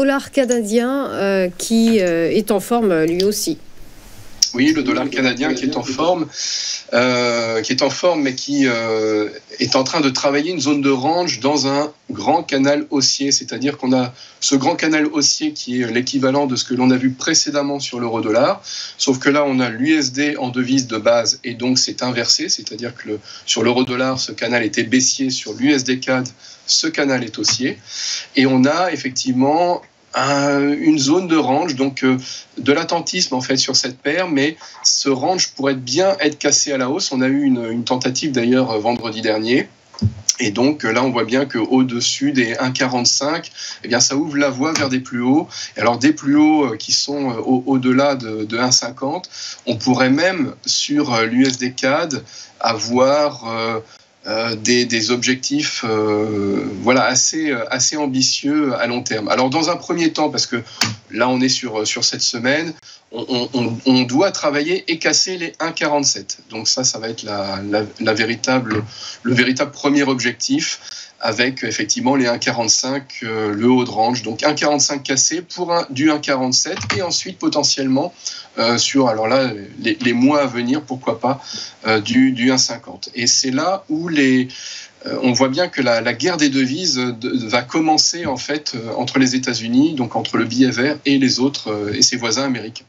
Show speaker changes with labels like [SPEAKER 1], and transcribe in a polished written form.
[SPEAKER 1] dollar canadien qui est en forme lui aussi.
[SPEAKER 2] Oui, le dollar canadien qui est en forme, mais qui est en train de travailler une zone de range dans un grand canal haussier. C'est-à-dire qu'on a ce grand canal haussier qui est l'équivalent de ce que l'on a vu précédemment sur l'euro-dollar, sauf que là, on a l'USD en devise de base et donc c'est inversé. C'est-à-dire que sur l'euro-dollar, ce canal était baissier, sur l'USD CAD, ce canal est haussier. Et on a effectivement une zone de range, donc de l'attentisme en fait sur cette paire, mais ce range pourrait bien être cassé à la hausse. On a eu une tentative d'ailleurs vendredi dernier. Et donc là, on voit bien qu'au-dessus des 1,45, eh bien, ça ouvre la voie vers des plus hauts. Et alors des plus hauts qui sont au-delà de 1,50, on pourrait même sur l'USD CAD avoir des objectifs assez ambitieux à long terme. Alors dans un premier temps, parce que là on est sur cette semaine, on doit travailler et casser les 1,47. Donc ça va être le véritable premier objectif, avec effectivement les 1,45, le haut de range. Donc 1,45 cassé pour du 1,47 et ensuite potentiellement sur, alors là, les mois à venir, pourquoi pas, du 1,50. Et c'est là où on voit bien que la guerre des devises va commencer en fait entre les États-Unis, donc entre le billet vert et les autres et ses voisins américains.